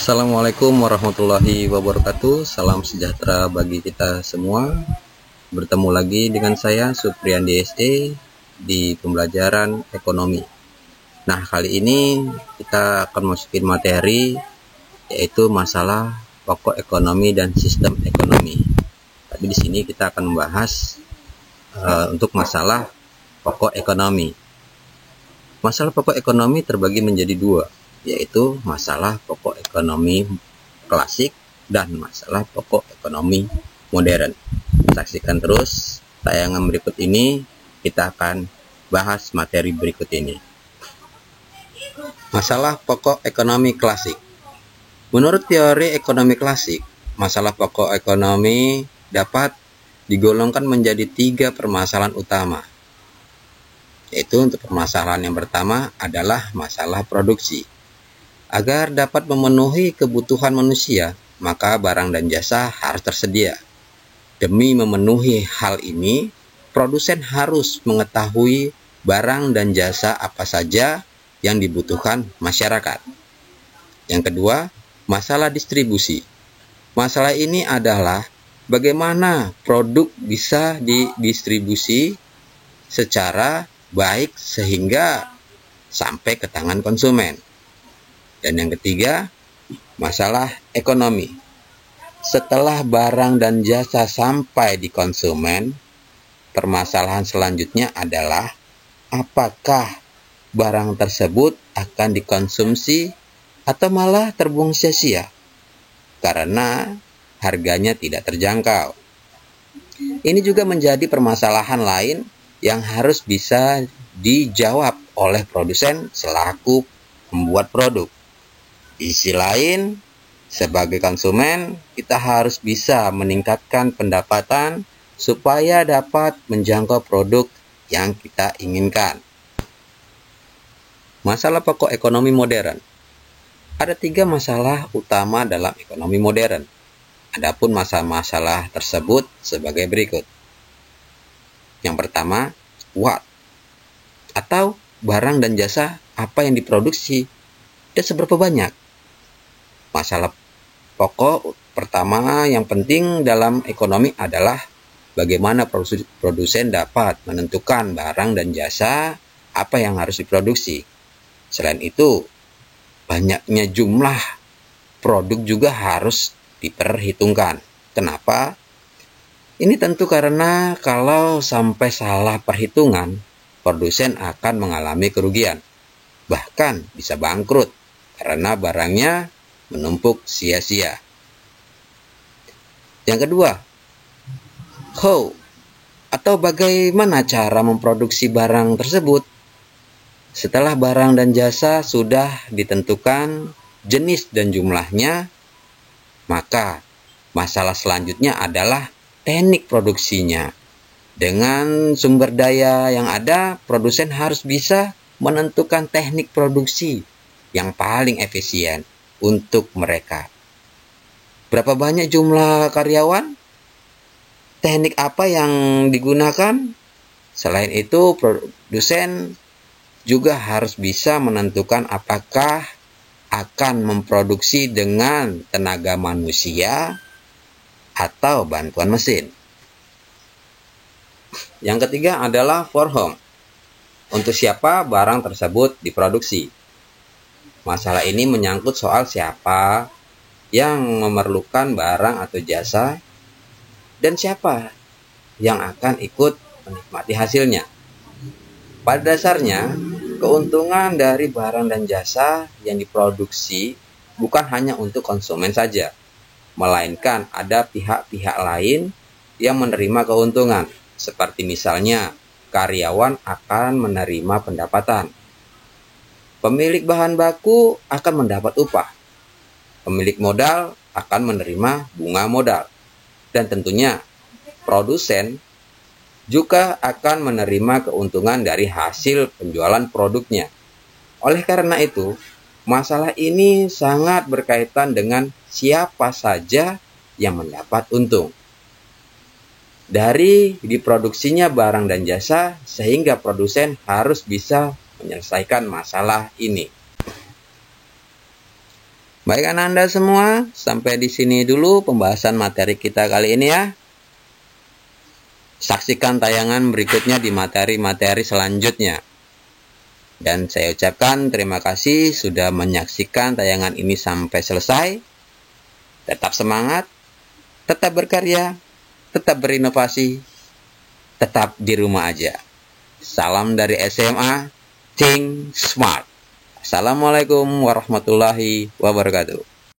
Assalamualaikum warahmatullahi wabarakatuh. Salam sejahtera bagi kita semua. Bertemu lagi dengan saya Supriyandi SD di pembelajaran ekonomi. Nah, kali ini kita akan masukin materi yaitu masalah pokok ekonomi dan sistem ekonomi. Tapi di sini kita akan membahas untuk masalah pokok ekonomi. Masalah pokok ekonomi terbagi menjadi dua, yaitu masalah pokok ekonomi klasik dan masalah pokok ekonomi modern. Saksikan terus tayangan berikut ini, kita akan bahas materi berikut ini. Masalah pokok ekonomi klasik. Menurut teori ekonomi klasik, masalah pokok ekonomi dapat digolongkan menjadi 3 permasalahan utama. Yaitu untuk permasalahan yang pertama adalah masalah produksi. Agar dapat memenuhi kebutuhan manusia, maka barang dan jasa harus tersedia. Demi memenuhi hal ini, produsen harus mengetahui barang dan jasa apa saja yang dibutuhkan masyarakat. Yang kedua, masalah distribusi. Masalah ini adalah bagaimana produk bisa didistribusi secara baik sehingga sampai ke tangan konsumen. Dan yang ketiga, masalah ekonomi. Setelah barang dan jasa sampai di konsumen, permasalahan selanjutnya adalah apakah barang tersebut akan dikonsumsi atau malah terbuang sia-sia karena harganya tidak terjangkau. Ini juga menjadi permasalahan lain yang harus bisa dijawab oleh produsen selaku membuat produk. Di sisi lain, sebagai konsumen, kita harus bisa meningkatkan pendapatan supaya dapat menjangkau produk yang kita inginkan. Masalah pokok ekonomi modern. Ada 3 masalah utama dalam ekonomi modern. Adapun masalah-masalah tersebut sebagai berikut. Yang pertama, what? Atau barang dan jasa apa yang diproduksi dan seberapa banyak. Masalah pokok pertama yang penting dalam ekonomi adalah bagaimana produsen dapat menentukan barang dan jasa apa yang harus diproduksi. Selain itu, banyaknya jumlah produk juga harus diperhitungkan. Kenapa? Ini tentu karena kalau sampai salah perhitungan, produsen akan mengalami kerugian. Bahkan bisa bangkrut karena barangnya menumpuk sia-sia. Yang kedua, how atau bagaimana cara memproduksi barang tersebut. Setelah barang dan jasa sudah ditentukan jenis dan jumlahnya, maka masalah selanjutnya adalah teknik produksinya. Dengan sumber daya yang ada, produsen harus bisa menentukan teknik produksi yang paling efisien untuk mereka. Berapa banyak jumlah karyawan? Teknik apa yang digunakan? Selain itu, produsen juga harus bisa menentukan apakah akan memproduksi dengan tenaga manusia atau bantuan mesin. Yang ketiga adalah for whom. Untuk siapa barang tersebut diproduksi. Masalah ini menyangkut soal siapa yang memerlukan barang atau jasa dan siapa yang akan ikut menikmati hasilnya. Pada dasarnya, keuntungan dari barang dan jasa yang diproduksi bukan hanya untuk konsumen saja, melainkan ada pihak-pihak lain yang menerima keuntungan, seperti misalnya karyawan akan menerima pendapatan. Pemilik bahan baku akan mendapat upah. Pemilik modal akan menerima bunga modal. Dan tentunya produsen juga akan menerima keuntungan dari hasil penjualan produknya. Oleh karena itu, masalah ini sangat berkaitan dengan siapa saja yang mendapat untung dari diproduksinya barang dan jasa, sehingga produsen harus bisa menyelesaikan masalah ini. Baik Anda semua, sampai di sini dulu pembahasan materi kita kali ini ya. Saksikan tayangan berikutnya di materi-materi selanjutnya. Dan saya ucapkan terima kasih sudah menyaksikan tayangan ini sampai selesai. Tetap semangat, tetap berkarya, tetap berinovasi, tetap di rumah aja. Salam dari SMA, Think Smart. Assalamualaikum warahmatullahi wabarakatuh.